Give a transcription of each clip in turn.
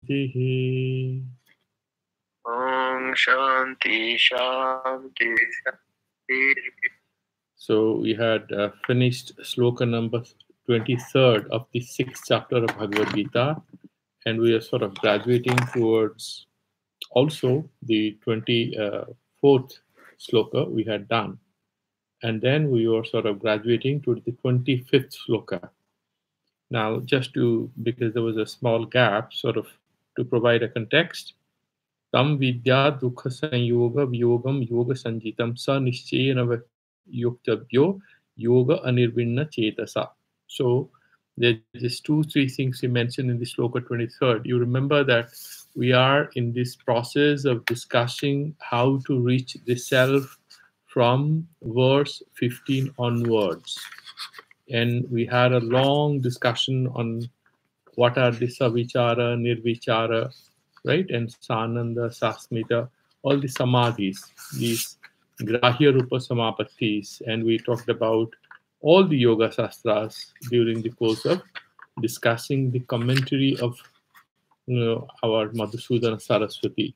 Om Shanti Shanti Shanti. So we had finished sloka number 23rd of the 6th chapter of Bhagavad Gita, and we are sort of graduating towards also the 24th sloka we had done. And then we were sort of graduating to the 25th sloka. Now, just to, because there was a small gap, sort of to provide a context, tam vidya dukha sanyoga vyogam yoga sanjitam sa nischena yuktavyo yoga anirvinna chetasa. So there's just two, three things we mentioned in the sloka 23rd. You remember that we are in this process of discussing how to reach the self from verse 15 onwards. And we had a long discussion on what are the savichara, nirvichara, right? And sananda, sasmita, all the samadhis, these grahya rupa samapattis. And we talked about all the yoga sastras during the course of discussing the commentary of our Madhusudana Saraswati.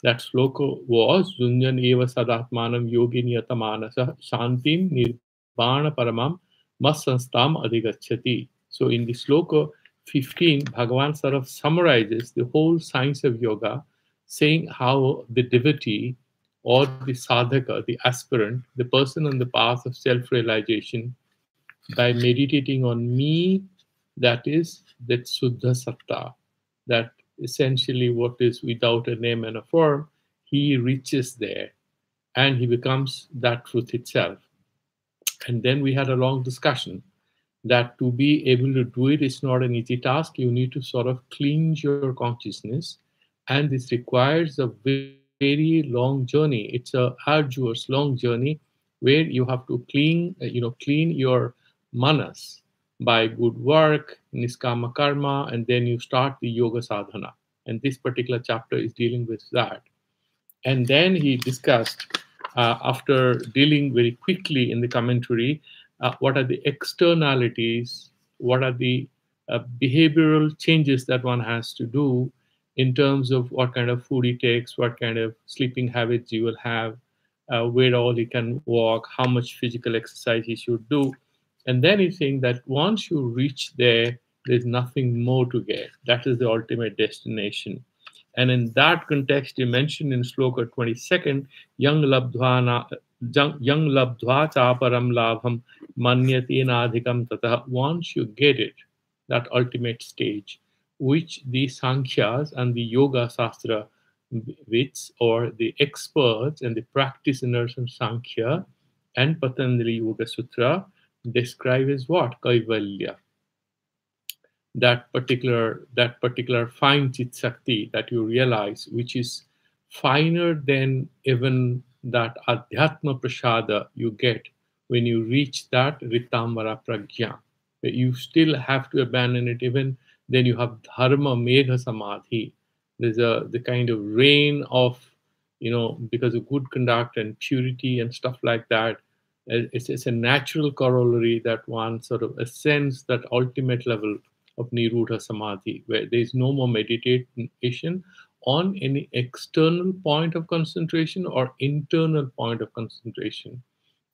That sloka was Junjan eva sadatmanam yogini yatamanasa shantim nirbana paramam masanstam adhigacchati. So in the sloka 15, Bhagavan sort of summarizes the whole science of yoga, saying how the devotee or the sadhaka, the aspirant, the person on the path of self-realization, by meditating on me, that is that Suddha Satta, that essentially what is without a name and a form, he reaches there and he becomes that truth itself. And then we had a long discussion that to be able to do it is not an easy task. You need to sort of cleanse your consciousness, and this requires a very long journey. It's a arduous, long journey where you have to clean your manas by good work, niskama karma, and then you start the yoga sadhana. And this particular chapter is dealing with that. And then he discussed, after dealing very quickly in the commentary, what are the externalities, what are the behavioral changes that one has to do in terms of what kind of food he takes, what kind of sleeping habits he will have, where all he can walk, how much physical exercise he should do. And then he's saying that once you reach there, there's nothing more to get. That is the ultimate destination. And in that context, he mentioned in Sloka 22nd, yang labdhva chaparam labham manyati nadhikam tatah. Once you get it, that ultimate stage, which the Sankhyas and the Yoga Sastra wits, or the experts and the practitioners in Sankhya and Patanjali Yoga Sutra, describe as what? Kaivalya. That particular fine chit sakti that you realize, which is finer than even that adhyatma prasada you get when you reach that ritambara pragya. You still have to abandon it. Even then you have dharma megha samadhi. There's the kind of rain of, because of good conduct and purity and stuff like that. It's a natural corollary that one sort of ascends that ultimate level of Nirudha Samadhi, where there is no more meditation on any external point of concentration or internal point of concentration.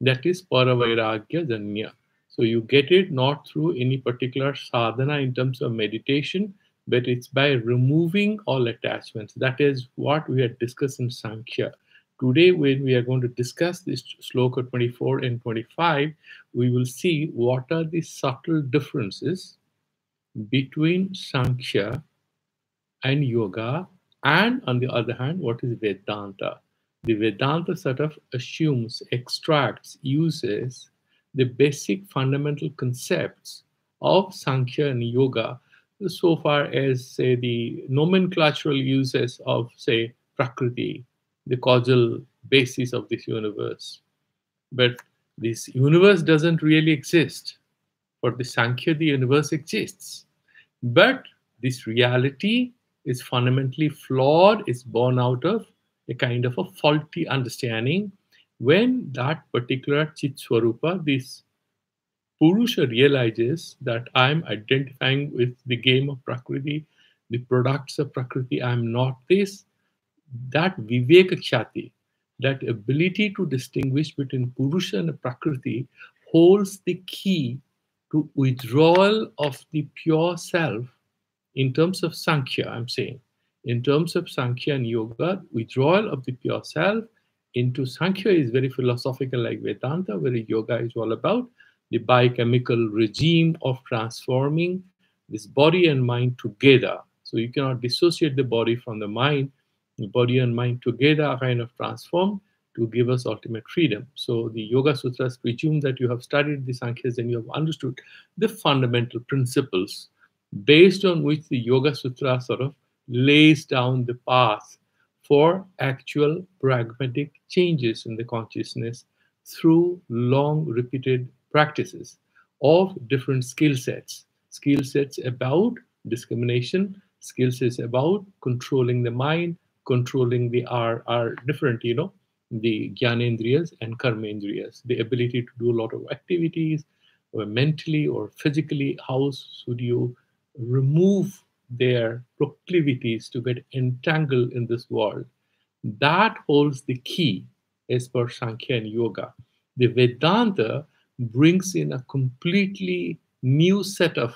That is Paravairagya Janya. So you get it not through any particular sadhana in terms of meditation, but it's by removing all attachments. That is what we had discussed in Sankhya. Today, when we are going to discuss this sloka 24 and 25, we will see what are the subtle differences between Sankhya and Yoga, and on the other hand, what is Vedanta? The Vedanta sort of assumes, extracts, uses the basic fundamental concepts of Sankhya and Yoga, so far as, say, the nomenclatural uses of, say, Prakriti, the causal basis of this universe. But this universe doesn't really exist. For the Sankhya, the universe exists. But this reality is fundamentally flawed, it's born out of a kind of a faulty understanding when that particular Chit Swarupa, this Purusha, realizes that I'm identifying with the game of Prakriti, the products of Prakriti. I am not this. That Viveka Kshati, that ability to distinguish between Purusha and Prakriti, holds the key to withdrawal of the pure self in terms of Sankhya, I'm saying. In terms of Sankhya and Yoga, withdrawal of the pure self into Sankhya is very philosophical, like Vedanta, where Yoga is all about the biochemical regime of transforming this body and mind together. So you cannot dissociate the body from the mind. The body and mind together are kind of transformed to give us ultimate freedom. So the Yoga Sutras presume that you have studied the Sankhyas and you have understood the fundamental principles based on which the Yoga Sutra sort of lays down the path for actual pragmatic changes in the consciousness through long repeated practices of different skill sets about discrimination, skill sets about controlling the mind, controlling the are different, the Gyanendriyas and Karmendriyas, the ability to do a lot of activities, or mentally or physically. How should you remove their proclivities to get entangled in this world? That holds the key as per Sankhya and Yoga. The Vedanta brings in a completely new set of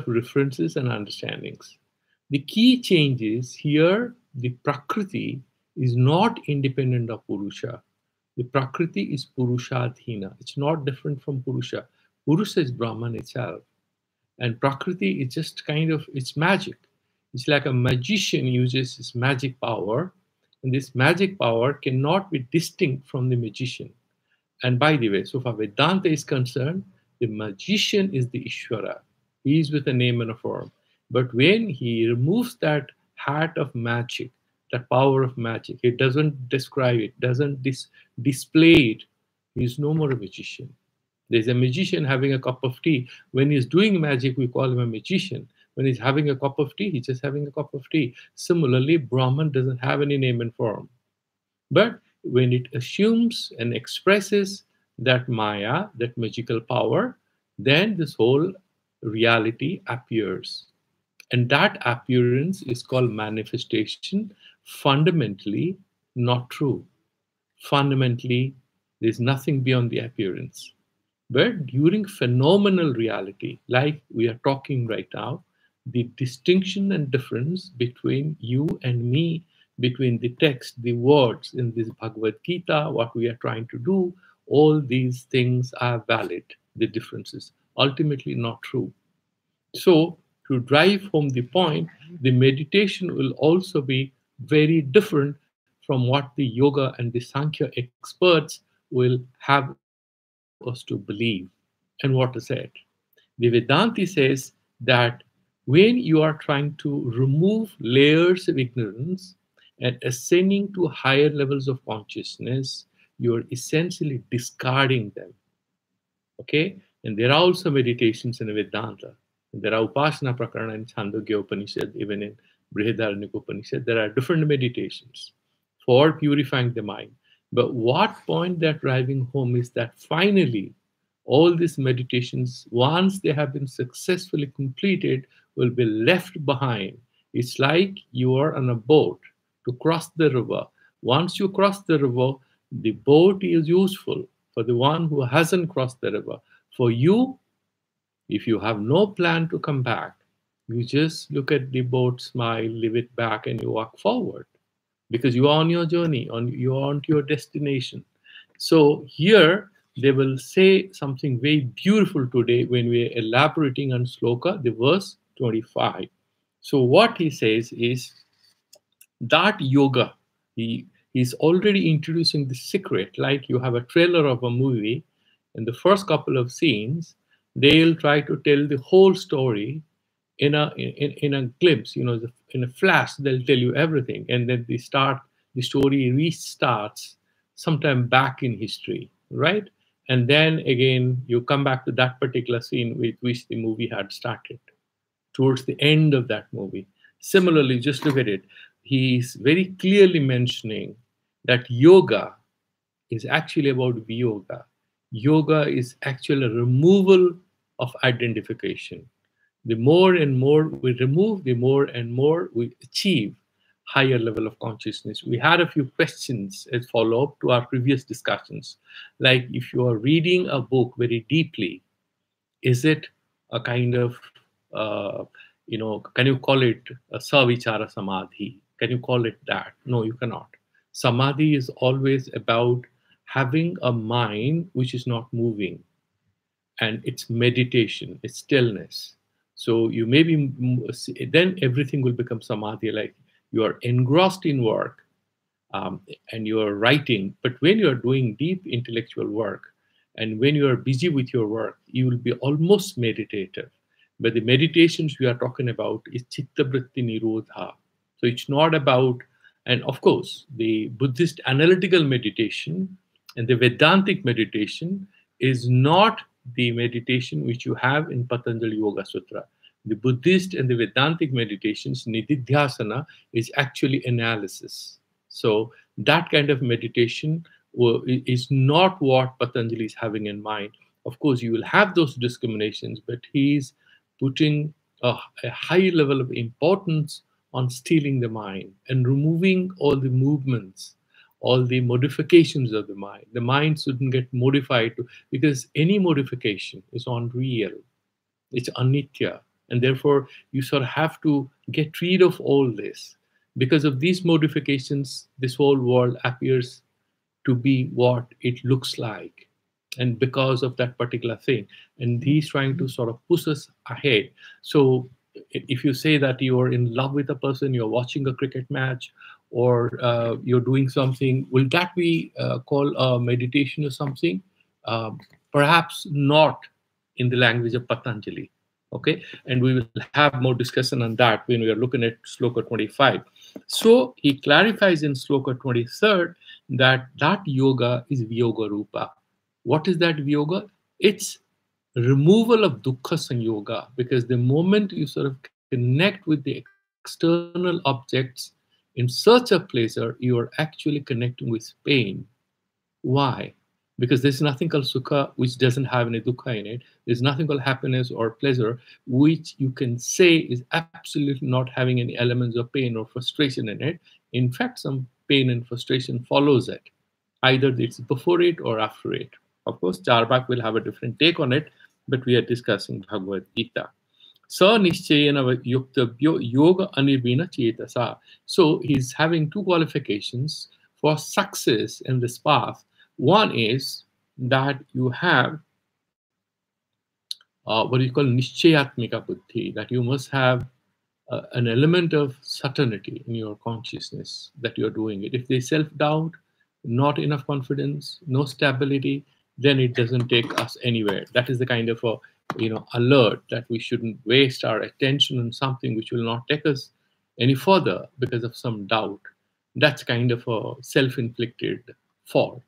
references and understandings. The key change is here the Prakriti is not independent of Purusha. The Prakriti is Purushathina. It's not different from Purusha. Purusha is Brahman itself. And Prakriti is just kind of, it's magic. It's like a magician uses his magic power, and this magic power cannot be distinct from the magician. And by the way, so far Vedanta is concerned, the magician is the Ishvara. He is with a name and a form. But when he removes that hat of magic, that power of magic, it doesn't describe it, doesn't display it, he is no more a magician. There's a magician having a cup of tea. When he's doing magic, we call him a magician. When he's having a cup of tea, he's just having a cup of tea. Similarly, Brahman doesn't have any name and form. But when it assumes and expresses that Maya, that magical power, then this whole reality appears. And that appearance is called manifestation, fundamentally not true. Fundamentally, there's nothing beyond the appearance. But during phenomenal reality, like we are talking right now, the distinction and difference between you and me, between the text, the words in this Bhagavad Gita, what we are trying to do, all these things are valid. The differences ultimately not true. So, to drive home the point, the meditation will also be very different from what the yoga and the Sankhya experts will have us to believe. And what is it? The Vedanti says that when you are trying to remove layers of ignorance and ascending to higher levels of consciousness, you're essentially discarding them. Okay? And there are also meditations in Vedanta. There are Upasana Prakarana in Chandogya Upanishad, even in Brihadaranyaka Upanishad. There are different meditations for purifying the mind. But what point they're driving home is that finally, all these meditations, once they have been successfully completed, will be left behind. It's like you are on a boat to cross the river. Once you cross the river, the boat is useful for the one who hasn't crossed the river. For you, if you have no plan to come back, you just look at the boat, smile, leave it back, and you walk forward because you are on your journey, you're on to your destination. So here they will say something very beautiful today when we're elaborating on Sloka, the verse 25. So what he says is that yoga, he's already introducing the secret. Like you have a trailer of a movie, and the first couple of scenes, they'll try to tell the whole story in a glimpse, in a flash. They'll tell you everything, and then the story restarts sometime back in history, right? And then again, you come back to that particular scene with which the movie had started, towards the end of that movie. Similarly, just look at it. He's very clearly mentioning that yoga is actually about viyoga. Yoga is actually a removal of identification. The more and more we remove, the more and more we achieve higher level of consciousness. We had a few questions as follow-up to our previous discussions. Like if you are reading a book very deeply, is it a kind of, can you call it a savichara samadhi? Can you call it that? No, you cannot. Samadhi is always about having a mind which is not moving, and it's meditation, it's stillness. So you maybe then everything will become samadhi, like you are engrossed in work, and you are writing. But when you are doing deep intellectual work, and when you are busy with your work, you will be almost meditative. But the meditations we are talking about is chitta vritti nirodha. So it's not about, and of course, the Buddhist analytical meditation and the Vedantic meditation is not the meditation which you have in Patanjali Yoga Sutra. The Buddhist and the Vedantic meditations, nididhyasana, is actually analysis. So that kind of meditation is not what Patanjali is having in mind. Of course, you will have those discriminations, but he's putting a high level of importance on stealing the mind and removing all the movements, all the modifications of the mind. The mind shouldn't get modified because any modification is unreal, it's anitya, and therefore you sort of have to get rid of all this. Because of these modifications, this whole world appears to be what it looks like, and because of that particular thing, and he's trying to sort of push us ahead. So if you say that you're in love with a person, you're watching a cricket match, or you're doing something, will that be called a meditation or something? Perhaps not in the language of Patanjali. Okay, and we will have more discussion on that when we are looking at Sloka 25. So he clarifies in Sloka 23rd that that yoga is Vyoga Rupa. What is that Vyoga? It's removal of Dukkha Sanyoga, because the moment you sort of connect with the external objects in search of pleasure, you are actually connecting with pain. Why? Because there's nothing called sukha which doesn't have any dukkha in it. There's nothing called happiness or pleasure which you can say is absolutely not having any elements of pain or frustration in it. In fact, some pain and frustration follows it. Either it's before it or after it. Of course, Charbak will have a different take on it, but we are discussing Bhagavad Gita. Sa nischayana yuktavyo yoga anirvina chetasa. So he's having two qualifications for success in this path. One is that you have what you call nischayatmika buddhi, that you must have an element of certainty in your consciousness that you're doing it. If there's self-doubt, not enough confidence, no stability, then it doesn't take us anywhere. That is the kind of a alert that we shouldn't waste our attention on something which will not take us any further because of some doubt. That's kind of a self-inflicted fault.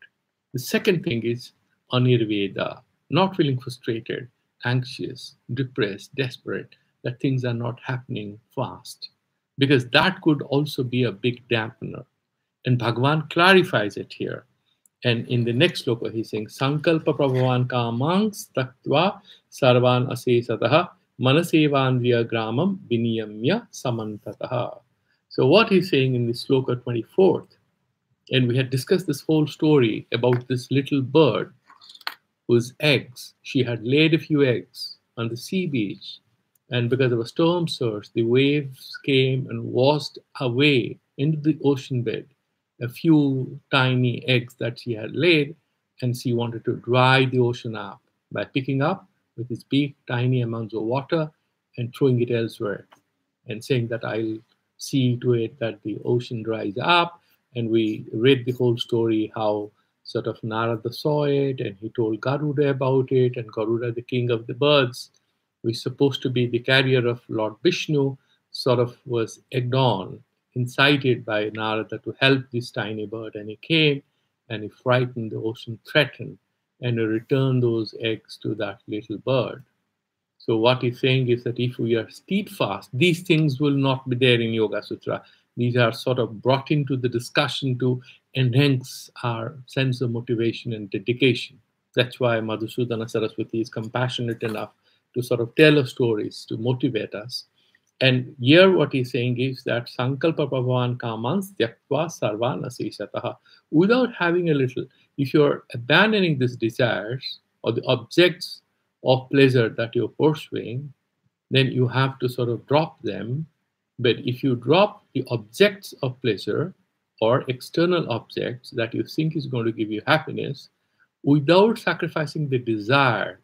The second thing is anirveda, not feeling frustrated, anxious, depressed, desperate, that things are not happening fast. Because that could also be a big dampener. And Bhagavan clarifies it here. And in the next sloka, he's saying, Sankalpa Prabhavan Kamangs Taktva Sarvan Asesataha Manasevandriya Gramam Viniyamya Samantataha. So what he's saying in the sloka 24th, and we had discussed this whole story about this little bird whose eggs, she had laid a few eggs on the sea beach, and because of a storm surge, the waves came and washed away into the ocean bed a few tiny eggs that she had laid, and she wanted to dry the ocean up by picking up with his beak tiny amounts of water and throwing it elsewhere, and saying that I'll see to it that the ocean dries up. And we read the whole story, how sort of Narada saw it and he told Garuda about it, and Garuda, the king of the birds, who is supposed to be the carrier of Lord Vishnu, sort of was egged on, incited by Narada to help this tiny bird, and he came and he frightened the ocean, threatened, and he returned those eggs to that little bird. So what he's saying is that if we are steadfast, these things will not be there in Yoga Sutra. These are sort of brought into the discussion to enhance our sense of motivation and dedication. That's why Madhusudana Saraswati is compassionate enough to sort of tell us stories to motivate us. And here what he's saying is that Sankalpa Bhagavan Kamans Tyaktva Sarvan Asishataha. Without having a little, if you're abandoning these desires or the objects of pleasure that you're pursuing, then you have to sort of drop them. But if you drop the objects of pleasure or external objects that you think is going to give you happiness, without sacrificing the desire,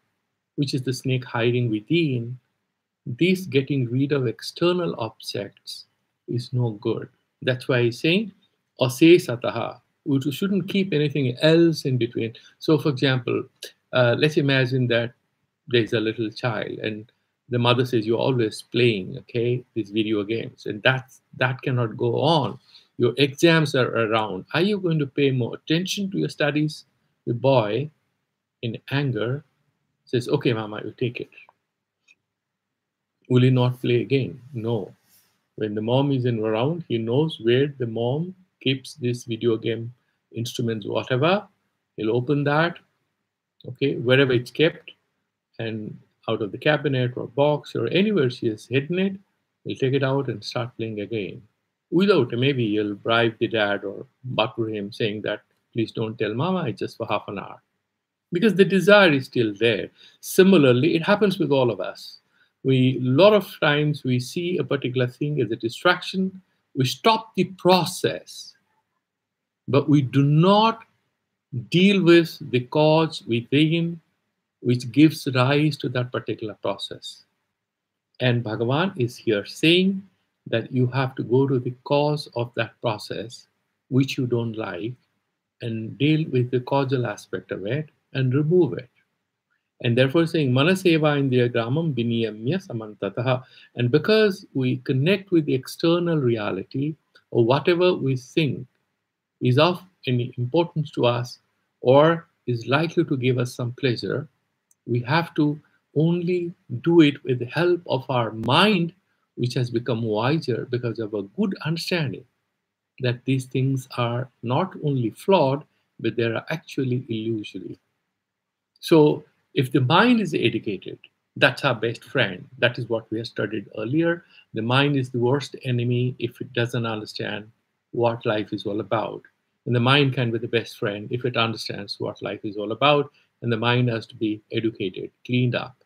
which is the snake hiding within, this getting rid of external objects is no good. That's why he's saying, Ase Sataha. We shouldn't keep anything else in between. So, for example, let's imagine that there's a little child and the mother says, you're always playing, okay, these video games, and that cannot go on. Your exams are around. Are you going to pay more attention to your studies? The boy, in anger, says, okay, mama, you take it. Will he not play again? No. When the mom isn't around, he knows where the mom keeps this video game instruments, whatever. He'll open that, okay, wherever it's kept, and out of the cabinet or box or anywhere she has hidden it, he'll take it out and start playing again. Without, maybe he'll bribe the dad or butter him saying that, please don't tell mama, it's just for half an hour. Because the desire is still there. Similarly, it happens with all of us. A lot of times we see a particular thing as a distraction, we stop the process, but we do not deal with the cause within which gives rise to that particular process. And Bhagavan is here saying that you have to go to the cause of that process, which you don't like, and deal with the causal aspect of it and remove it. And therefore saying Manaseva Indriya Gramam Viniyamya Samantataha. And because we connect with the external reality or whatever we think is of any importance to us or is likely to give us some pleasure, we have to only do it with the help of our mind, which has become wiser because of a good understanding that these things are not only flawed, but they are actually illusory. So if the mind is educated, that's our best friend. That is what we have studied earlier. The mind is the worst enemy if it doesn't understand what life is all about. And the mind can be the best friend if it understands what life is all about. And the mind has to be educated, cleaned up,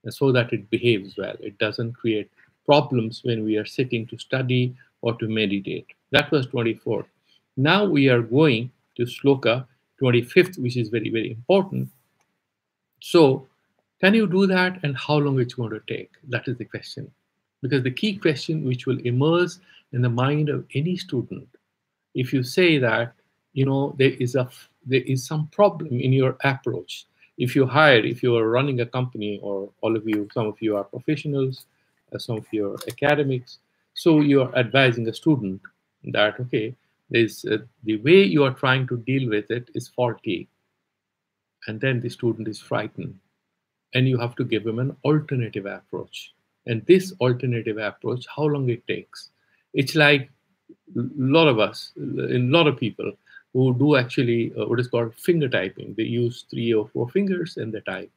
and so that it behaves well. It doesn't create problems when we are sitting to study or to meditate. That was 24th. Now we are going to Sloka 25th, which is very, very important. So, can you do that and how long it's going to take? That is the question. Because the key question which will emerge in the mind of any student, if you say that, there is some problem in your approach. If you are running a company, or some of you are professionals, some of you are academics, so you are advising a student that, okay, the way you are trying to deal with it is faulty. And then the student is frightened. And you have to give him an alternative approach. And this alternative approach, how long it takes? It's like a lot of people who do actually what is called finger typing. They use 3 or 4 fingers and they type.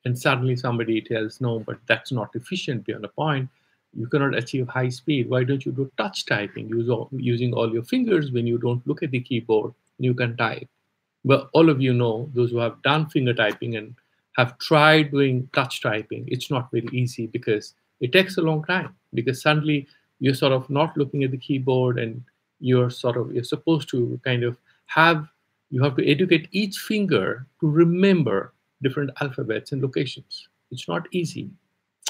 And suddenly somebody tells, no, but that's not efficient beyond a point. You cannot achieve high speed. Why don't you do touch typing, using all your fingers when you don't look at the keyboard, you can type. But all of you know, those who have done finger typing and have tried doing touch typing, it's not very easy because it takes a long time. Because suddenly you're sort of not looking at the keyboard and you're supposed to you have to educate each finger to remember different alphabets and locations. It's not easy.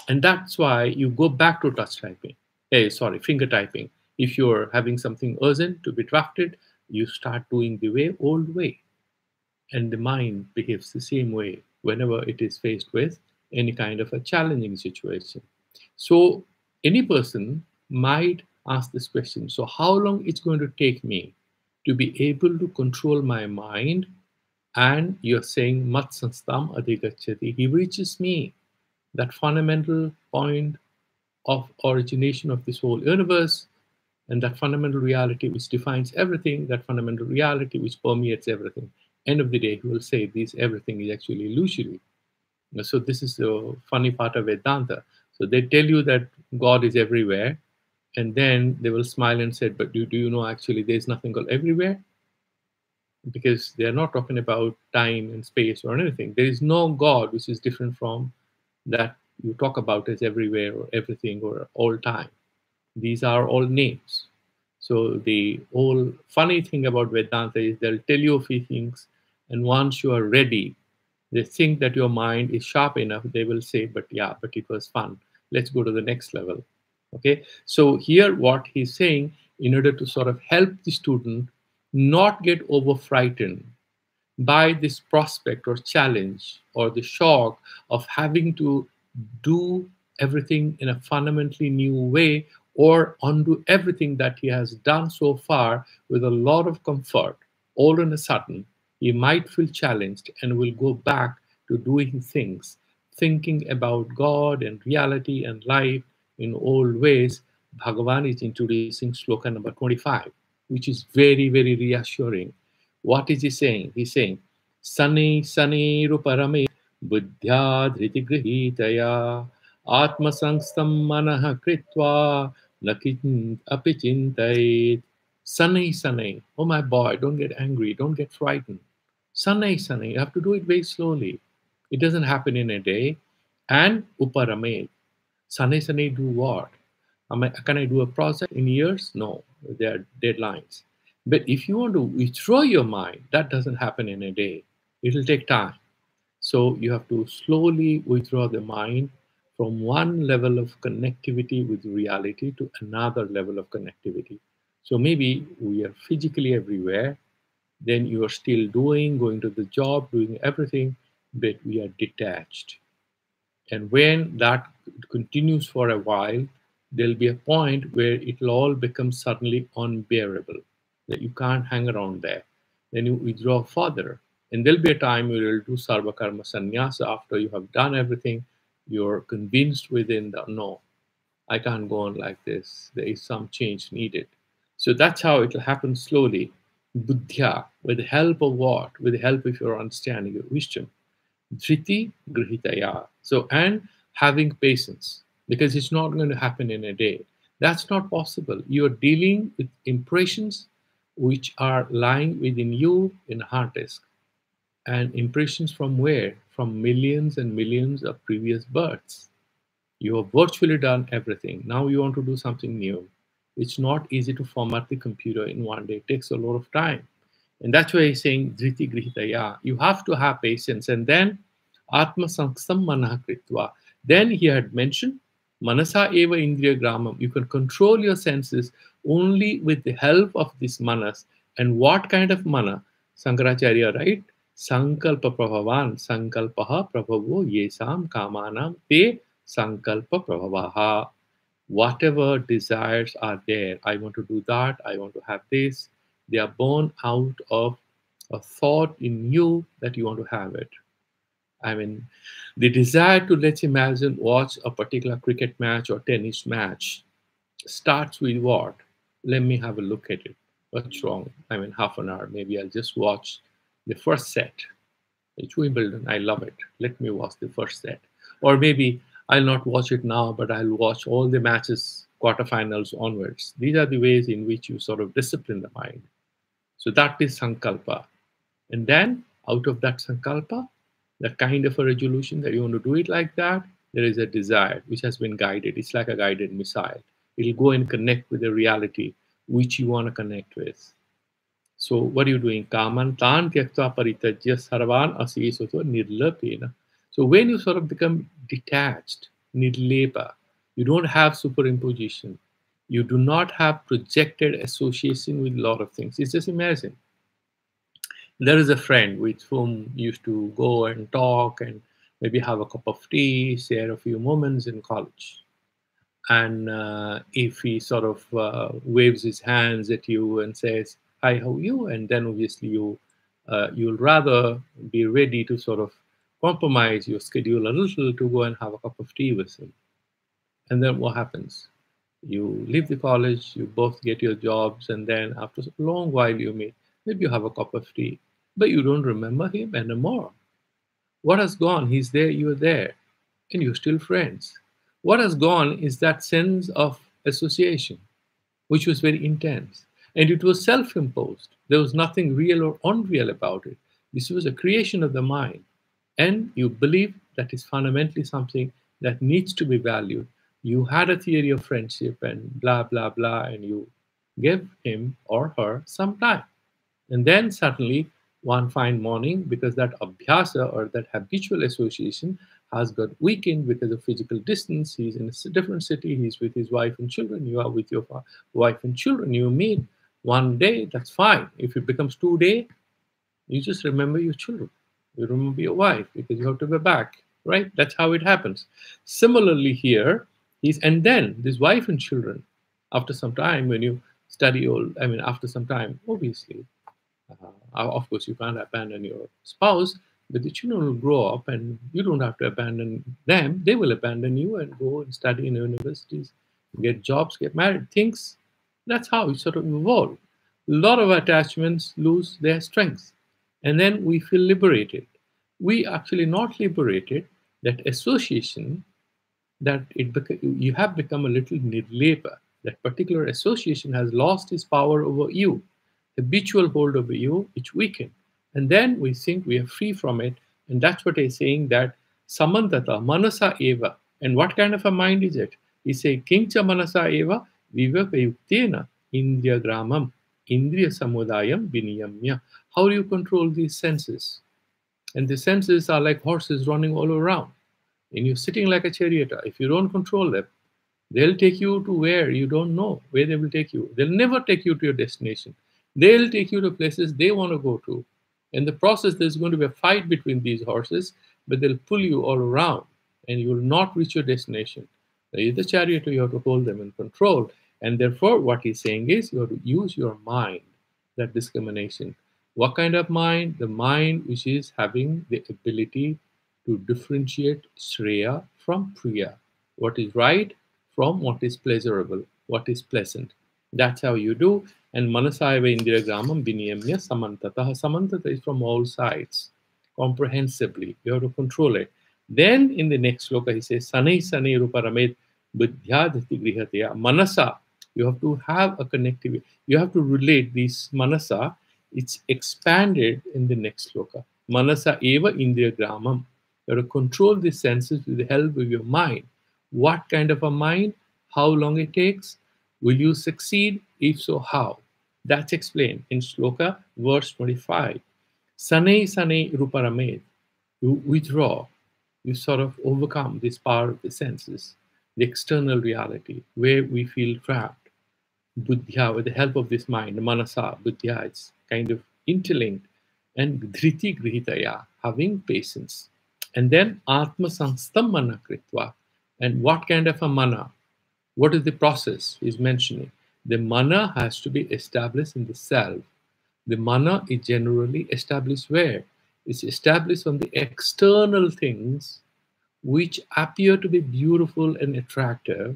And that's why you go back to touch typing. Finger typing. If you're having something urgent to be drafted, you start doing the old way. And the mind behaves the same way whenever it is faced with any kind of a challenging situation. So any person might ask this question, so how long it's going to take me to be able to control my mind? And you're saying, Mat Sanstam Adhigachati, he reaches me, that fundamental point of origination of this whole universe, and that fundamental reality which defines everything, that fundamental reality which permeates everything. End of the day, he will say this everything is actually illusory. So this is the funny part of Vedanta. So they tell you that God is everywhere, and then they will smile and say, but do you know actually there's nothing called everywhere? Because they're not talking about time and space or anything. There is no God which is different from that you talk about as everywhere or everything or all time. These are all names. So the whole funny thing about Vedanta is they'll tell you a few things, and once you are ready, they think that your mind is sharp enough, they will say, but yeah, but it was fun. Let's go to the next level. Okay. So here what he's saying, in order to sort of help the student not get over frightened by this prospect or challenge or the shock of having to do everything in a fundamentally new way or undo everything that he has done so far with a lot of comfort, all in a sudden, he might feel challenged and will go back to doing things, thinking about God and reality and life in old ways. Bhagavan is introducing sloka number 25, which is very, very reassuring. What is he saying? He's saying, Sani Sani Ruparame Buddhya Dhriti Grihitaya Atmasangstam Manaha Kritva Nakin Apichintait. Sani Sani. Oh my boy, don't get angry, don't get frightened. Sani Sani. You have to do it very slowly. It doesn't happen in a day. And Uparame. Sani Sani do what? Can I do a project in years? No, there are deadlines. But if you want to withdraw your mind, that doesn't happen in a day. It'll take time. So you have to slowly withdraw the mind from one level of connectivity with reality to another level of connectivity. So maybe we are physically everywhere, then you are still going to the job, doing everything, but we are detached. And when that continues for a while, there'll be a point where it'll all become suddenly unbearable, that you can't hang around there. Then you withdraw further. And there'll be a time where you'll do sarva karma sannyasa after you have done everything. You're convinced within the no, I can't go on like this. There is some change needed. So that's how it'll happen slowly. Buddhya, with the help of what? With the help of your understanding, your wisdom. Dhriti grihitaya. So, and having patience, because it's not going to happen in a day. That's not possible. You're dealing with impressions which are lying within you in hard disk. And impressions from where? From millions and millions of previous births. You have virtually done everything. Now you want to do something new. It's not easy to format the computer in one day. It takes a lot of time. And that's why he's saying Dhriti Grihitaya. You have to have patience. And then Atma Sanksam Manah Kritva. Then he had mentioned Manasa Eva Indriya Gramam. You can control your senses only with the help of this manas. And what kind of mana? Shankaracharya, right? Sankalpa Prabhavan, Sankalpaha Prabhavo Yesam Kamanam Te Sankalpa Prabhavaha. Whatever desires are there, I want to do that, I want to have this, they are born out of a thought in you that you want to have it. I mean, the desire to, let's imagine, watch a particular cricket match or tennis match starts with what? Let me have a look at it. What's wrong? I mean, half an hour, maybe I'll just watch the first set. It's Wimbledon. I love it. Let me watch the first set. Or maybe I'll not watch it now, but I'll watch all the matches, quarterfinals onwards. These are the ways in which you sort of discipline the mind. So that is Sankalpa. And then out of that Sankalpa, that kind of a resolution that you want to do it like that, there is a desire which has been guided. It's like a guided missile. It'll go and connect with the reality which you want to connect with. So what are you doing? Kaman tan tyaktva paritajya sarvan asisoto nirlapena. So when you sort of become detached, nirlepa, you don't have superimposition. You do not have projected association with a lot of things. It's just imagine. There is a friend with whom you used to go and talk and maybe have a cup of tea, share a few moments in college. And if he sort of waves his hands at you and says, "Hi, how are you?" and then obviously you'll rather be ready to sort of compromise your schedule a little to go and have a cup of tea with him. And then what happens? You leave the college, you both get your jobs, and then after a long while you meet. Maybe you have a cup of tea, but you don't remember him anymore. What has gone? He's there, you're there, and you're still friends. What has gone is that sense of association, which was very intense. And it was self imposed. There was nothing real or unreal about it. This was a creation of the mind. And you believe that is fundamentally something that needs to be valued. You had a theory of friendship and blah, blah, blah, and you give him or her some time. And then suddenly, one fine morning, because that abhyasa or that habitual association has got weakened because of physical distance, he's in a different city, he's with his wife and children, you are with your wife and children, you meet one day, that's fine. If it becomes 2 days, you just remember your children. You remember your wife because you have to be back, right? That's how it happens. Similarly, here, and then this wife and children, after some time, when you study all, I mean, after some time, obviously, of course, you can't abandon your spouse, but the children will grow up and you don't have to abandon them. They will abandon you and go and study in universities, get jobs, get married. Things, that's how it sort of evolve. A lot of attachments lose their strength. And then we feel liberated. We actually not liberated. That association, you have become a little nirlepa. That particular association has lost its power over you, habitual hold over you, it's weakened. And then we think we are free from it. And that's what he's saying, that samantata, manasa eva. And what kind of a mind is it? He say, kincha manasa eva, vivakayuktena, indriya gramam, indriya samudayam viniyamya. How do you control these senses? And the senses are like horses running all around. And you're sitting like a charioteer. If you don't control them, they'll take you to where you don't know where they will take you. They'll never take you to your destination. They'll take you to places they want to go to. In the process, there's going to be a fight between these horses, but they'll pull you all around and you will not reach your destination. You're the charioteer, you have to hold them in control. And therefore, what he's saying is you have to use your mind, that discrimination. What kind of mind? The mind which is having the ability to differentiate Shreya from Priya. What is right from what is pleasurable, what is pleasant. That's how you do. And Manasaiva Indira Gramam Viniyamya Samantata. Samantata is from all sides, comprehensively. You have to control it. Then in the next sloka, he says, Sanai Sanai Ruparamed Buddhyadhati Grihatya. Manasa, you have to have a connectivity. You have to relate these manasa. It's expanded in the next sloka. Manasa eva indriya gramam. You have to control the senses with the help of your mind. What kind of a mind? How long it takes? Will you succeed? If so, how? That's explained in sloka verse 25. Sanai sanai ruparamed. You withdraw. You sort of overcome this power of the senses, the external reality, where we feel trapped. Buddhya, with the help of this mind, manasa, buddhya, it's kind of interlinked, and dhriti grihitaya, having patience. And then atma sangstam mana kritva. And what kind of a mana? What is the process he's mentioning? The mana has to be established in the self. The mana is generally established where? It's established on the external things which appear to be beautiful and attractive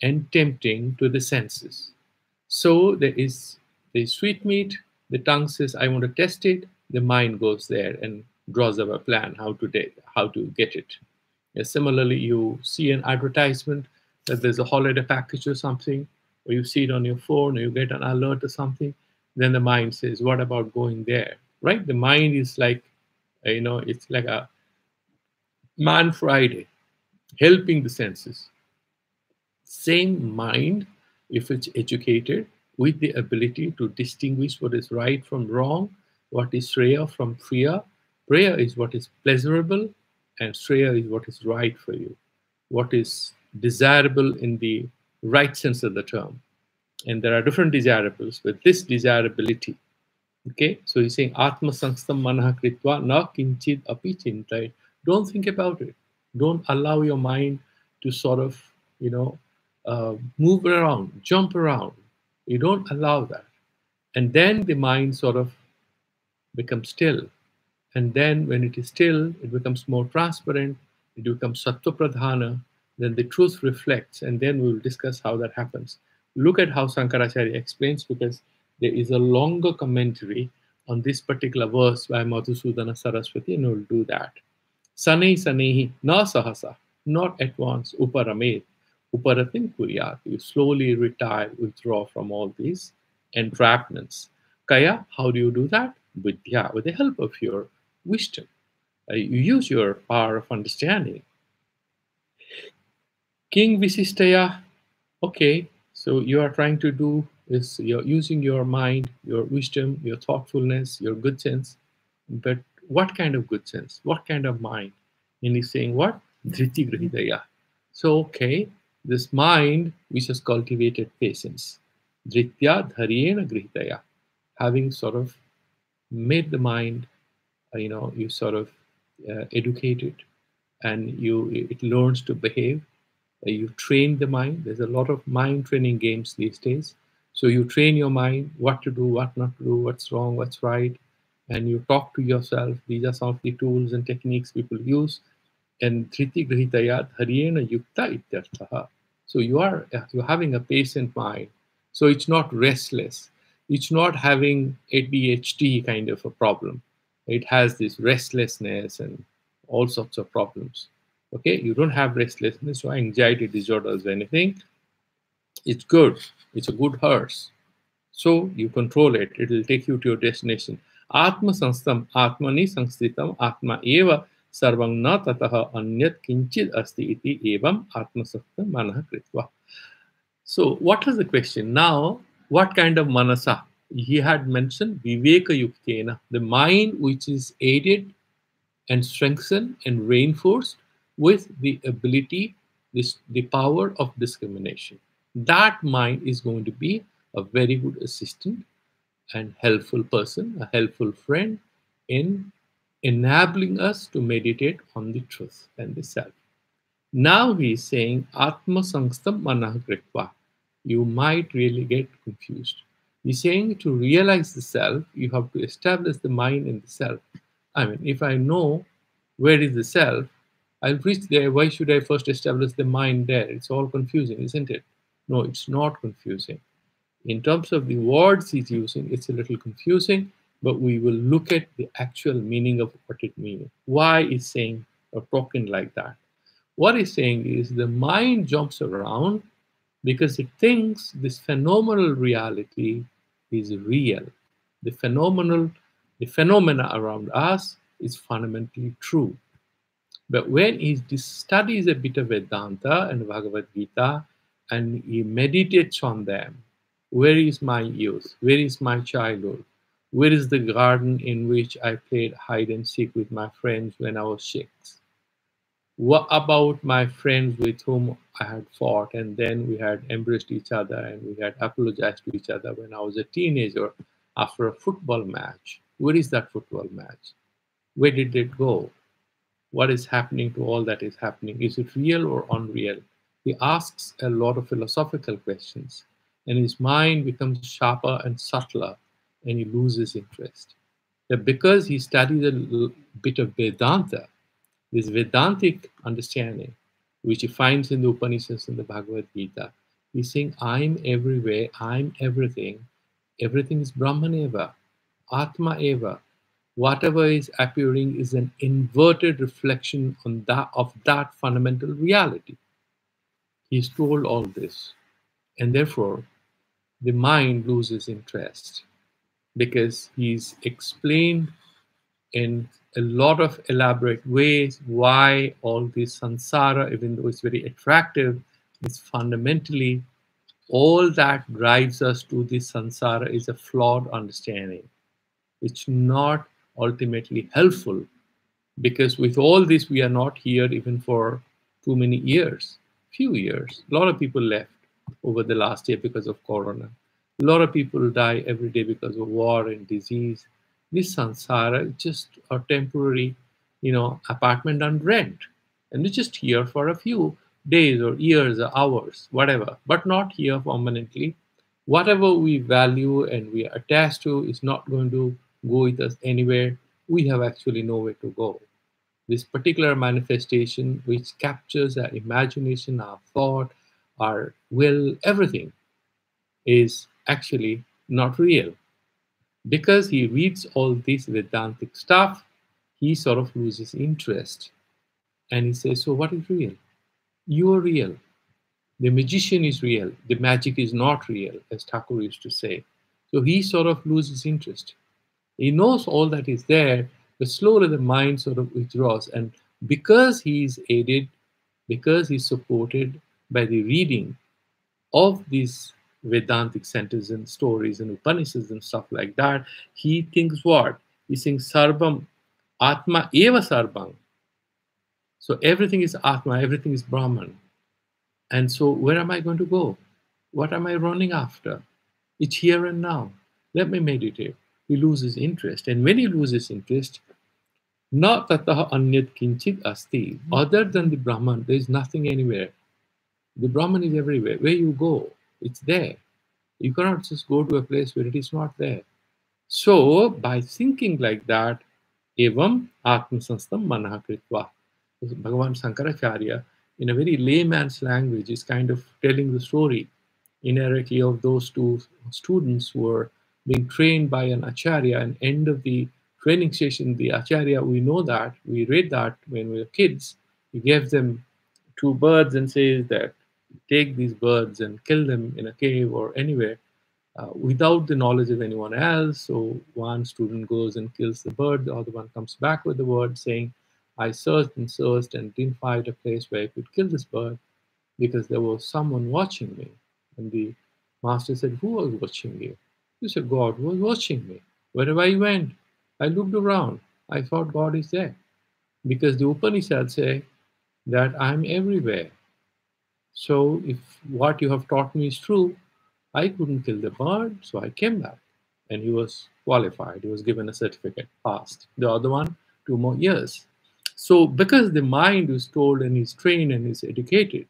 and tempting to the senses. So there is the sweetmeat, the tongue says, I want to test it, the mind goes there and draws up a plan how to get it. Similarly, you see an advertisement that there's a holiday package or something, or you see it on your phone, or you get an alert or something, then the mind says, what about going there, right? The mind is like, it's like a man Friday, helping the senses. Same mind, if it's educated with the ability to distinguish what is right from wrong, what is Shreya from Priya. Priya is what is pleasurable, and Shreya is what is right for you, what is desirable in the right sense of the term. And there are different desirables, but this desirability, okay? So he's saying, Atma Sangstam Manaha Kritva Na Kinchid Api Chintai. Don't think about it. Don't allow your mind to sort of, move around, jump around. You don't allow that. And then the mind sort of becomes still. And then when it is still, it becomes more transparent, it becomes sattva pradhana, then the truth reflects, and then we will discuss how that happens. Look at how Shankaracharya explains, because there is a longer commentary on this particular verse by Madhusudana Saraswati, and we'll do that. Sanei sanehi na sahasa, not at once. Uparamed, uparatin kuryat. You slowly retire, withdraw from all these entrapments. Kaya, how do you do that? Vidya, with the help of your wisdom. You use your power of understanding. King Visistaya, okay, so you are trying to do is you're using your mind, your wisdom, your thoughtfulness, your good sense. But what kind of good sense? What kind of mind? And he's saying what? Dhriti grihidaya. So, okay, this mind which has cultivated patience. Dhritya dharyena grihidaya. Having sort of made the mind, you sort of educate it and it learns to behave. You train the mind. There's a lot of mind training games these days. So you train your mind what to do, what not to do, what's wrong, what's right, and you talk to yourself. These are some of the tools and techniques people use. And Dhriti Grihitaya Dharyena Yukta Ityarthaha. So you're having a patient mind. So it's not restless. It's not having ADHD kind of a problem. It has this restlessness and all sorts of problems. Okay, you don't have restlessness or anxiety disorders or anything. It's good. It's a good horse. So you control it. It will take you to your destination. Atma sanstam atmani sanstitam atma eva sarvang na tataha anyat kinchid asti iti evam atma sanstam manah kritva. So what was the question? Now, what kind of manasa? He had mentioned viveka yuktena, the mind which is aided and strengthened and reinforced with the ability, the power of discrimination. That mind is going to be a very good assistant and helpful person, a helpful friend in enabling us to meditate on the truth and the self. Now he is saying Atma Sangstam Manah Kritva. You might really get confused. He's saying to realize the self, you have to establish the mind in the self. I mean, if I know where is the self, I'll reach there. Why should I first establish the mind there? It's all confusing, isn't it? No, it's not confusing. In terms of the words he's using, it's a little confusing, but we will look at the actual meaning of what it means. Why is saying or talking like that? What he's saying is the mind jumps around because it thinks this phenomenal reality is real. The phenomena around us is fundamentally true. But when he studies a bit of Vedanta and Bhagavad Gita and he meditates on them, where is my youth? Where is my childhood? Where is the garden in which I played hide and seek with my friends when I was 6? What about my friends with whom I had fought and then we had embraced each other and we had apologized to each other when I was a teenager after a football match? Where is that football match? Where did it go? What is happening to all that is happening? Is it real or unreal? He asks a lot of philosophical questions, and his mind becomes sharper and subtler, and he loses interest. But because he studies a bit of Vedanta, this Vedantic understanding, which he finds in the Upanishads and the Bhagavad Gita, he's saying, I'm everywhere, I'm everything. Everything is Brahman eva, Atma eva. Whatever is appearing is an inverted reflection of that fundamental reality. He's told all this, and therefore the mind loses interest because he's explained in a lot of elaborate ways why all this samsara, even though it's very attractive, is fundamentally all that drives us to this samsara is a flawed understanding. It's not ultimately helpful because with all this, we are not here even for too many years, few years. A lot of people left over the last year because of Corona. A lot of people die every day because of war and disease. This samsara is just a temporary, apartment on rent. And we're just here for a few days or years or hours, whatever, but not here permanently. Whatever we value and we are attached to is not going to go with us anywhere. We have actually nowhere to go. This particular manifestation, which captures our imagination, our thought, our will, everything, is actually not real. Because he reads all this Vedantic stuff, he sort of loses interest. And he says, so what is real? You are real. The magician is real. The magic is not real, as Thakur used to say. So he sort of loses interest. He knows all that is there, but slowly the mind sort of withdraws. And because he's aided, because he's supported by the reading of these Vedantic sentences and stories and Upanishads and stuff like that, he thinks what? He thinks Sarvam Atma Eva Sarvam. So everything is Atma, everything is Brahman. And so where am I going to go? What am I running after? It's here and now. Let me meditate. He loses interest. And when he loses interest, na tataha anyat kinchit asti. Other than the Brahman, there is nothing anywhere. The Brahman is everywhere. Where you go, it's there. You cannot just go to a place where it is not there. So by thinking like that, evam atmasanstam manah kritva. Bhagavan Shankaracharya, in a very layman's language, is kind of telling the story indirectly of those two students who were being trained by an acharya. And end of the training session, the acharya, we know that, we read that when we were kids, he gave them two birds and says that take these birds and kill them in a cave or anywhere without the knowledge of anyone else. So one student goes and kills the bird, the other one comes back with the bird saying, I searched and didn't find a place where I could kill this bird because there was someone watching me. And the master said, who was watching you? He said, God was watching me. Wherever I went, I looked around. I thought God is there. Because the Upanishads say that I'm everywhere. So if what you have taught me is true, I couldn't kill the bird, so I came back. And he was qualified. He was given a certificate, passed. The other one, 2 more years. So because the mind is told and is trained and is educated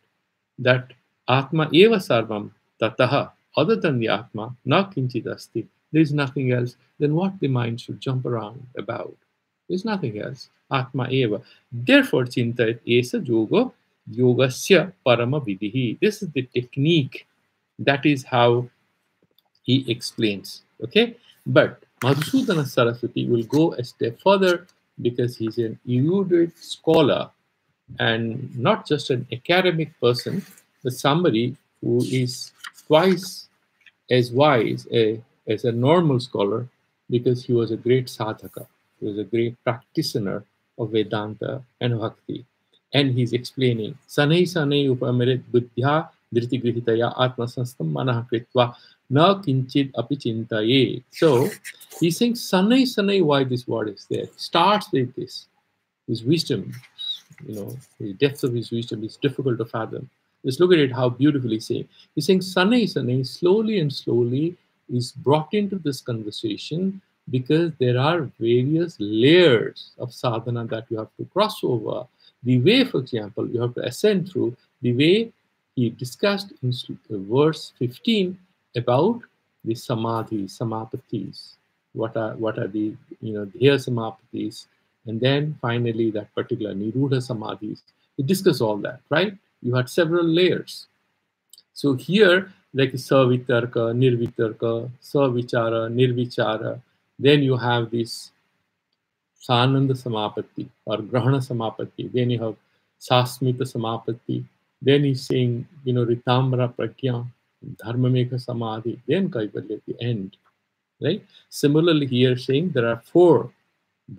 that Atma eva sarvam tataha, other than the Atma, na kinchit asti, there is nothing else, then what the mind should jump around about? There's nothing else. Atma eva. Therefore, chintayat esa yoga, yogasya parama vidihi. This is the technique. That is how he explains. Okay? But Madhusudana Saraswati will go a step further because he's an erudite scholar and not just an academic person, but somebody who is twice as wise as a normal scholar because he was a great sadhaka. He was a great practitioner of Vedanta and Bhakti. And he's explaining, Sanai Sanai Upamarit Buddhya Dhriti Grihitaya Atma Sanstam Manah Kritva Na Kinchit Api Chintaye. So he's saying, Sanai Sanai, why this word is there. Starts with this. His wisdom, the depth of his wisdom is difficult to fathom. Just look at it, how beautifully he's saying. He's saying, Sanai Sanai, slowly and slowly is brought into this conversation because there are various layers of sadhana that you have to cross over. The way, for example, you have to ascend through, the way he discussed in verse 15 about the samadhi, samapatis. What are the, dhya samapatis, and then finally that particular Niruddha Samadhis. We discuss all that, right? You had several layers. So here, like Savitarka, Nirvitarka, Savichara, Nirvichara, then you have this Sananda Samapatti or Grahana Samapatti, then you have Sasmita Samapatti, then he's saying, Ritamra Pragya, Dharmamekha Samadhi, then Kaivalya at the end, right? Similarly here saying there are 4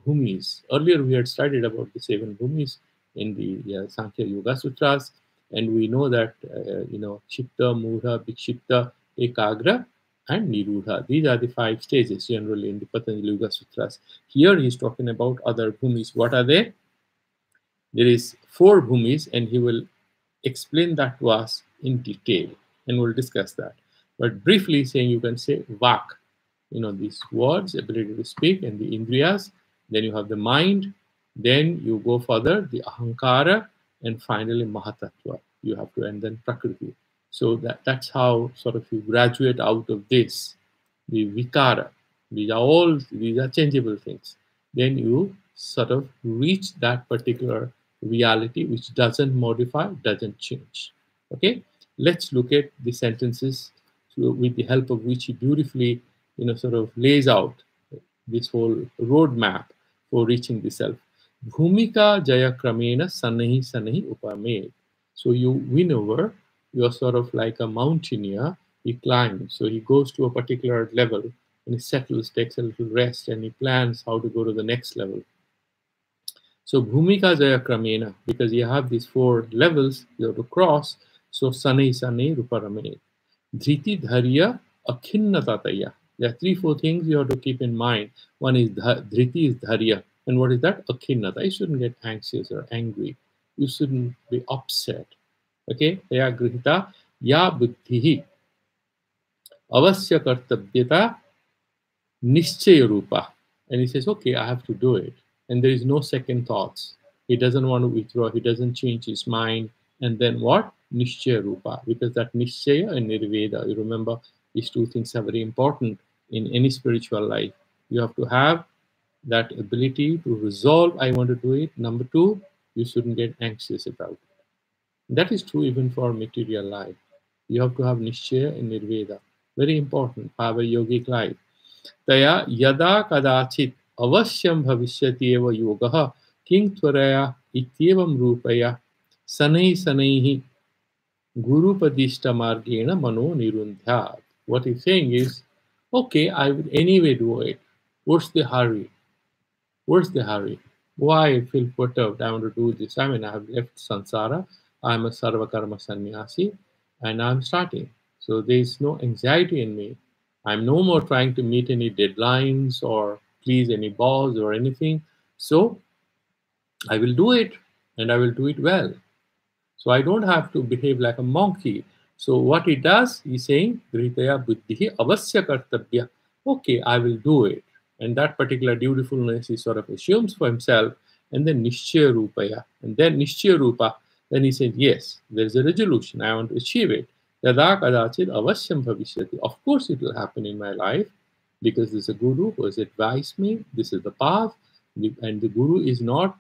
bhumis. Earlier we had studied about the 7 bhumis in the Sankhya Yoga Sutras, and we know that Chitta, Mudha, Vikshipta, Ekagra, and Niruddha. These are the 5 stages generally in the Patanjali Yoga Sutras. Here he is talking about other bhumis. What are they? There is 4 bhumis, and he will explain that to us in detail, and we'll discuss that. But briefly saying, you can say Vak, these words, ability to speak, and the Indriyas. Then you have the mind, then you go further, the ahankara, and finally mahatattva. You have to, and then prakriti. So that's how sort of you graduate out of this, the vikara. These are changeable things. Then you sort of reach that particular reality which doesn't modify, doesn't change. Okay, let's look at the sentences with the help of which he beautifully, sort of lays out this whole roadmap for reaching the self. Bhumika jaya kramena sanahi sanahi upame. So you win over, you're sort of like a mountaineer, he climbs. So he goes to a particular level and he settles, takes a little rest, and he plans how to go to the next level. So Bhumika Jaya Kramena, because you have these four levels you have to cross. So Sane Sane Ruparame. Dhriti Dharya Akhinna Tataya. There are three, four things you have to keep in mind. One is Dhriti is Dharya. And what is that? Akhinnata. You shouldn't get anxious or angry. You shouldn't be upset. Okay? Ya Grihita Ya Buddhihi Avasya Kartavyata Nishchaya Rupa. And he says, okay, I have to do it. And there is no second thoughts. He doesn't want to withdraw. He doesn't change his mind. And then what? Nishchaya Rupa. Because that Nishchaya and Nirveda, you remember, these two things are very important in any spiritual life. You have to have that ability to resolve, I want to do it. Number two, you shouldn't get anxious about it. That is true even for material life. You have to have Nishchaya and Nirveda. Very important for our yogic life. तया यदा कदाचित् अवश्यं भविष्यति एव योगः किं त्वरया इत्येवं रूपया शनैः शनैः गुरुपदिष्टमार्गेण मनो निरुन्ध्यात्. What he's saying is, okay, I would anyway do it. What's the hurry? What's the hurry? Why feel perturbed? I want to do this. I mean, I have left samsara. I'm a sarvakarma sannyasi and I'm starting. So there's no anxiety in me. I'm no more trying to meet any deadlines or please any boss or anything. So I will do it and I will do it well. So I don't have to behave like a monkey. So what he does, he's saying, Gritaya buddhihi avasya kartabhya. Okay, I will do it. And that particular dutifulness he sort of assumes for himself. And then nishchaya rupaya. And then nishchaya rupa. Then he says, yes, there is a resolution. I want to achieve it. Yada kadachit avasyam bhavishyati. Of course it will happen in my life because there's a guru who has advised me. This is the path. And the guru is not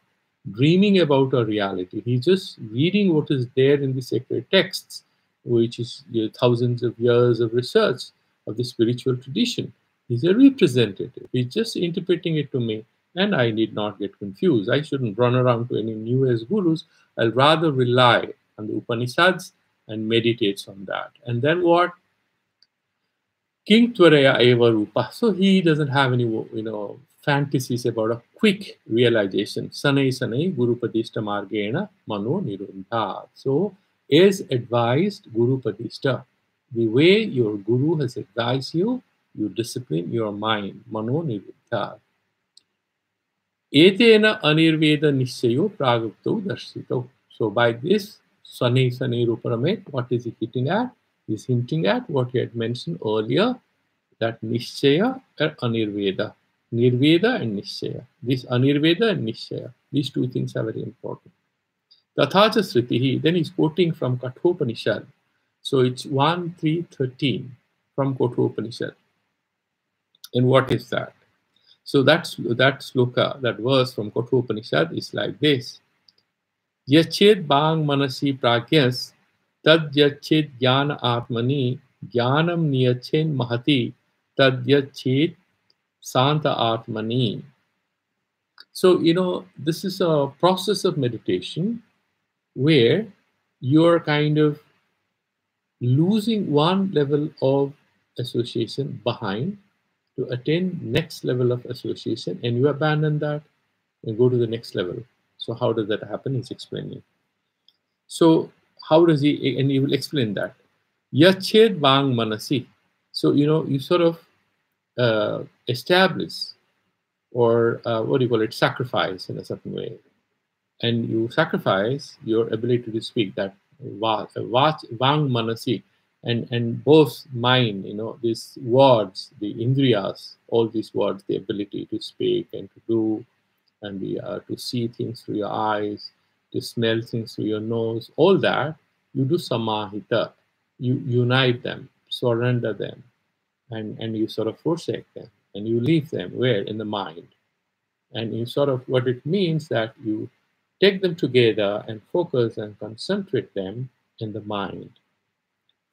dreaming about a reality. He's just reading what is there in the sacred texts, which is thousands of years of research of the spiritual tradition. He's a representative. He's just interpreting it to me, and I need not get confused. I shouldn't run around to any new age gurus. I'll rather rely on the Upanishads and meditate on that. And then what? King Tvaraya Eva Rupa. So he doesn't have any, fantasies about a quick realization. Sanai Sanai Guru Padishta Margena Mano Nirundha. So, as advised Guru Padishta, the way your Guru has advised you, you discipline your mind. Mano Nirundha. Etena Anirveda Nishayo Pragupto Darshito. So, by this, Sanai Sanai Ruparamet, what is he hitting at? He's hinting at what he had mentioned earlier, that Nishchaya and Anirveda. Nirveda and Nishchaya. This Anirveda and Nishchaya. These two things are very important. Tathacha Sritihi. Then he's quoting from Kathopanishad. So it's 1:3:13 from Kathopanishad. And what is that? So that sloka, that verse from Kathopanishad is like this. Yached bang manasi pragyas tad yached jnana atmani jnanam niyachen mahati tad yached Santa Atmani. So, this is a process of meditation where you're kind of losing one level of association behind to attain next level of association, and you abandon that and go to the next level. So how does that happen? He's explaining. So how does he, and he will explain that. Yached Vang Manasi. So, you sort of establish or what do you call it, sacrifice in a certain way. And you sacrifice your ability to speak, that vang manasi, and both mind, these words, the indriyas, all these words, the ability to speak and to do, and to see things through your eyes, to smell things through your nose, all that, you do samahita, you unite them, surrender them, and you sort of forsake them, and you leave them where? In the mind. And you sort of, what it means that you take them together and focus and concentrate them in the mind.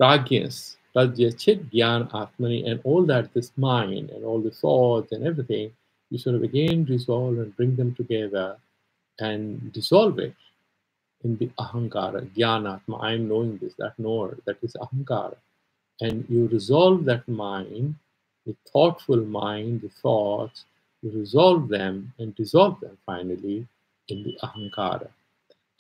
Pragyas, Pradyachit Gyan Atmani, and all that, this mind and all the thoughts and everything, you sort of again resolve and bring them together and dissolve it in the ahankara, jnanatma. I am knowing this, that knower, that is ahankara. And you resolve that mind, the thoughtful mind, the thoughts, you resolve them and dissolve them finally in the ahankara.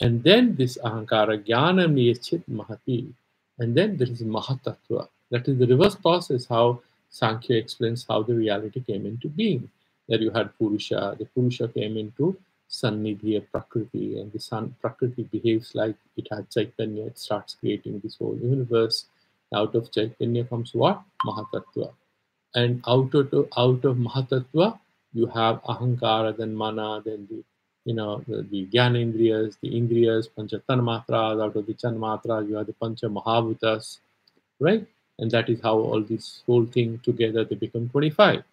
And then this ahankara, jnana niyachit mahati, and then there is mahatattva. That is the reverse process, how Sankhya explains how the reality came into being. That you had Purusha, the Purusha came into Sannidhi of Prakriti, and the Prakriti behaves like it had Chaitanya, it starts creating this whole universe. Out of Chaitanya comes what? Mahatattva. And out of Mahatattva, you have Ahankara, then Mana, then the Jnanendriyas, the Indriyas, Pancha Tanmatras. Out of the Tanmatras, you have the Pancha Mahabhutas, right? And that is how all this whole thing together, they become 25.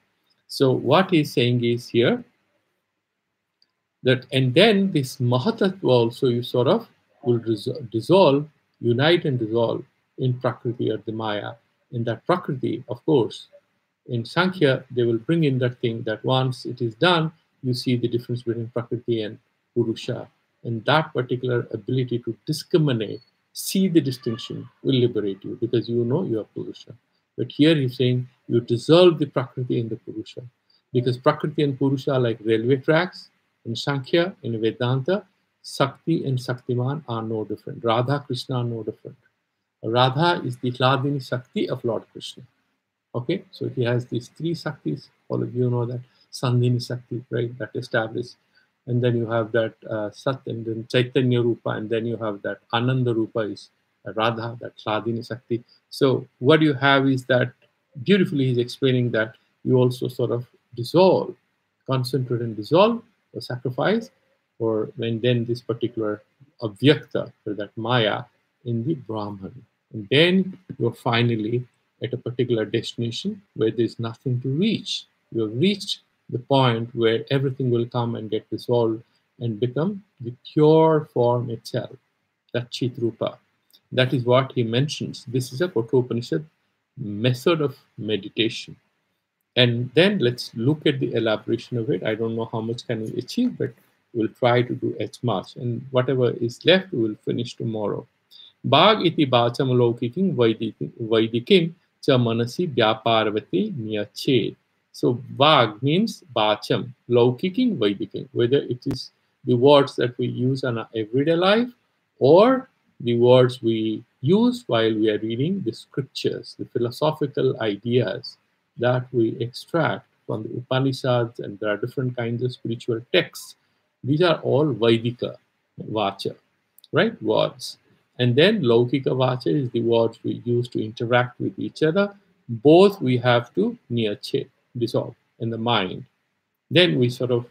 So what he's saying is here, that, and then this Mahatattva also you sort of will dissolve, unite and dissolve in Prakriti or the Maya. In that Prakriti, of course, in Sankhya, they will bring in that thing that once it is done, you see the difference between Prakriti and Purusha. And that particular ability to discriminate, see the distinction, will liberate you because you know you are Purusha. But here he's saying you dissolve the Prakriti and the Purusha. Because Prakriti and Purusha are like railway tracks. In Sankhya, in Vedanta, Sakti and Saktiman are no different. Radha, Krishna are no different. Radha is the Hladini Sakti of Lord Krishna. Okay, so he has these three Saktis. All of you know that Sandhini Sakti, right? That established. And then you have that Sat, and then Chaitanya Rupa, and then you have that Ananda Rupa is Radha, that Hladini Sakti. So what you have is that beautifully he's explaining that you also sort of dissolve, concentrate and dissolve, or sacrifice, or when then this particular Avyakta, or that Maya, in the Brahman. And then you're finally at a particular destination where there's nothing to reach. You have reached the point where everything will come and get dissolved and become the pure form itself, that Chitrupa. That is what he mentions. This is a Kathopanishad method of meditation. And then let's look at the elaboration of it. I don't know how much can we achieve, but we'll try to do as much. And whatever is left, we will finish tomorrow. Bhag iti bacham laukikim vaidikim cha manasi vyaparvati niyached. So Bhag means bacham, laukikim vaidikim, whether it is the words that we use in our everyday life or the words we use while we are reading the scriptures, the philosophical ideas that we extract from the Upanishads, and there are different kinds of spiritual texts. These are all Vaidika Vacha, right? Words. And then Laukika Vacha is the words we use to interact with each other. Both we have to niyache, dissolve in the mind. Then we sort of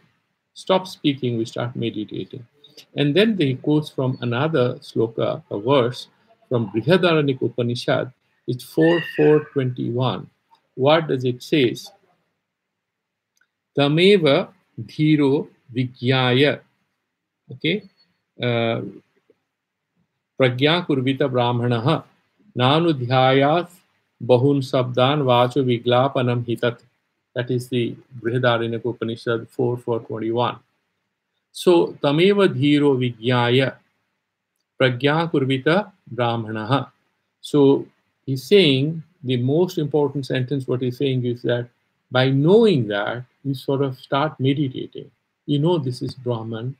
stop speaking, we start meditating. And then he quotes from another sloka, a verse from Brihadaranyaka Upanishad. It's 4.4.21. What does it say? Tameva dhiro vigyaya. Okay. Pragya kurvita brahmanaha nanudhyayat bahun sabdan vacho viglapanam hitat. That is the Brihadaranyaka Upanishad 4.4.21. So tameva dhiro vigyaya pragya kurvita brahmanaha. So he's saying the most important sentence, what he's saying is that by knowing that, you sort of start meditating. You know this is Brahman,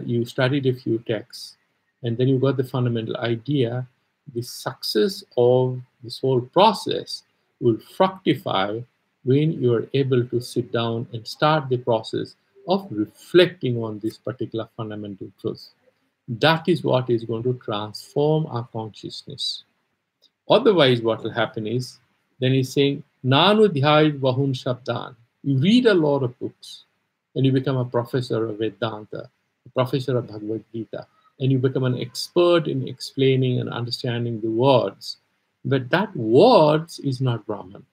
you studied a few texts, and then you got the fundamental idea. The success of this whole process will fructify when you are able to sit down and start the process of reflecting on this particular fundamental truth. That is what is going to transform our consciousness. Otherwise, what will happen is, then he's saying, Nanu dhyayat bahun shabdan. You read a lot of books, and you become a professor of Vedanta, a professor of Bhagavad Gita, and you become an expert in explaining and understanding the words. But that words is not Brahman.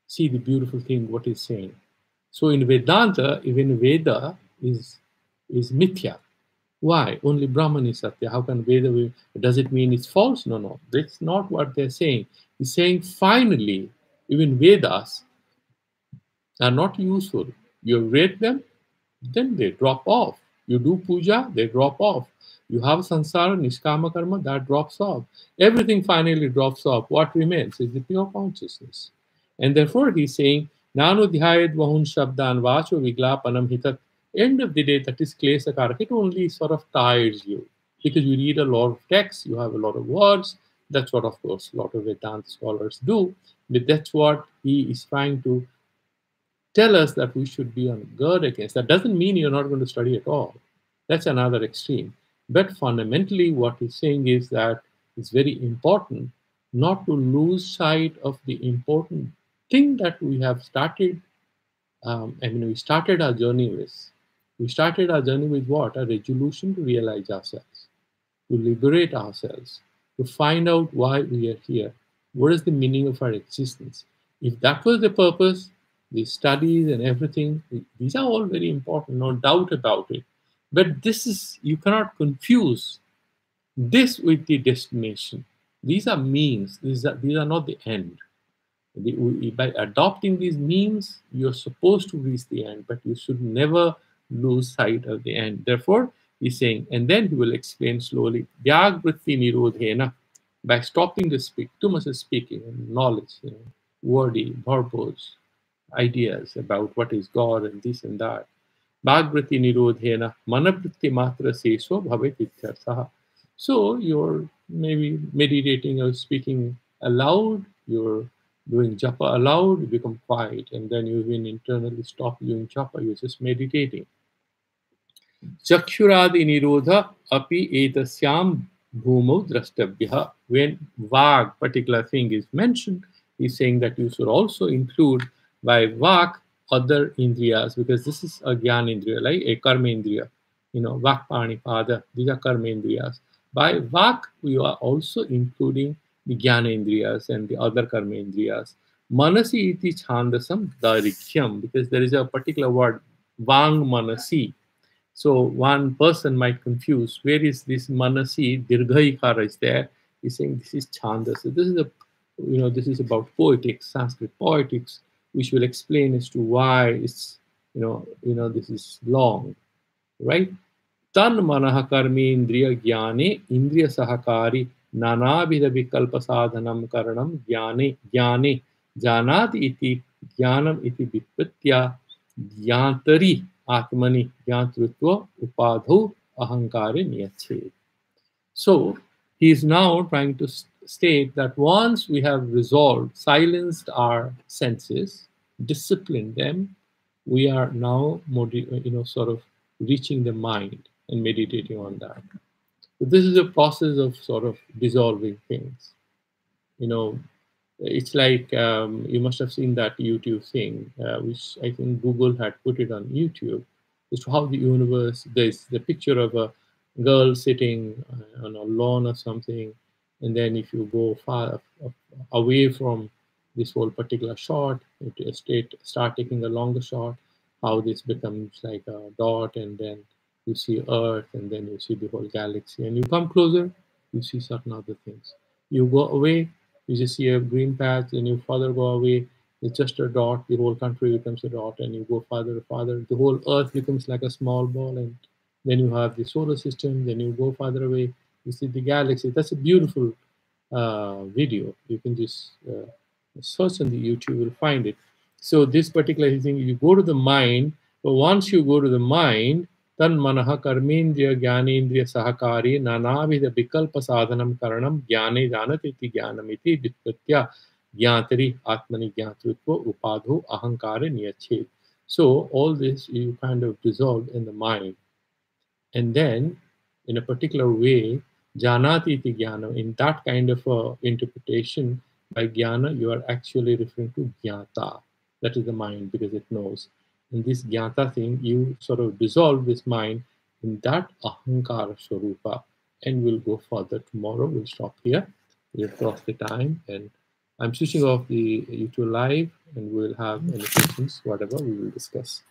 See the beautiful thing, what he's saying. So in Vedanta, even Veda is mithya. Why? Only Brahman is Satya. How can Veda, does it mean it's false? No, no. That's not what they're saying. He's saying finally, even Vedas are not useful. You read them, then they drop off. You do puja, they drop off. You have sansara, nishkama karma, that drops off. Everything finally drops off. What remains is the pure consciousness. And therefore, he's saying, Nanu dhyayad vahun shabdan vacho viglapanam hitat. End of the day, that is klesa karak. It only sort of tires you because you read a lot of texts, you have a lot of words. That's what, of course, a lot of Vedanta scholars do. But that's what he is trying to tell us that we should be on guard against. That doesn't mean you're not going to study at all. That's another extreme. But fundamentally, what he's saying is that it's very important not to lose sight of the important thing that we have started. We started our journey with. We started our journey with what? A resolution to realize ourselves, to liberate ourselves, to find out why we are here. What is the meaning of our existence? If that was the purpose, the studies and everything, these are all very important, no doubt about it. But this is, you cannot confuse this with the destination. These are means, these are not the end. By adopting these means, you're supposed to reach the end, but you should never lose sight of the end. Therefore, he's saying, and then he will explain slowly, Vyagritti nirodhena, by stopping the speak, too much of speaking and knowledge, wordy, verbose, ideas about what is God and this and that. Bhagvriti nirodhena manavritti matra seso bhavet ityartha. So you're maybe meditating or speaking aloud, you're doing japa aloud, you become quiet, and then you even internally stop doing japa, you're just meditating. Chakshuradi nirodha api etasyam bhumo drashtabhya. When vag, particular thing, is mentioned, he's saying that you should also include by vak other indriyas, because this is a gyan indriya, like a karma indriya. Vak, pani, pada, these are karma indriyas. By vak, we are also including the jnana indriyas and the other karma indriyas. Manasi iti chandasam darikhyam, because there is a particular word, vang manasi. So one person might confuse, where is this manasi, dirghaikara is there. He's saying this is chandas. So this is about poetics, Sanskrit poetics, which will explain as to why it's, this is long, right? Tan manah karmendriya jnane indriya sahakari nanabhida vikalpa sadhanam karanam jnane janati iti jnanam iti vipritya jnatari atmani jnatrutva upadhu ahankare niyached. So he is now trying to state that once we have resolved, silenced our senses, disciplined them, we are now sort of reaching the mind and meditating on that. So this is a process of sort of dissolving things. It's like you must have seen that YouTube thing, which I think Google had put it on YouTube, as to how the universe, there's the picture of a girl sitting on a lawn or something, and then if you go far away from this whole particular shot, start taking a longer shot, how this becomes like a dot, and then you see Earth, and then you see the whole galaxy, and you come closer, you see certain other things. You go away, you just see a green patch, and you further go away, it's just a dot, the whole country becomes a dot, and you go farther, the whole Earth becomes like a small ball, and then you have the solar system, then you go farther away, you see the galaxy. That's a beautiful video. You can just search on the YouTube, you'll find it. So this particular thing, you go to the mind, but once you go to the mind, tan manaha karmendriya jnanendriya sahakari nanavida vikalpa sadhanam karanam jnane janatiti jnanamiti vitkritya jnatari atmani jnatrutva upadhu ahankare niyached. So all this you kind of dissolve in the mind. And then, in a particular way, janati iti jnana, in that kind of interpretation, by jnana, you are actually referring to jnata. That is the mind, because it knows. In this jnata thing, you sort of dissolve this mind in that ahankara swarupa. And we'll go further tomorrow. We'll stop here. We've crossed the time. And I'm switching off the YouTube live, and we'll have any questions, whatever we will discuss.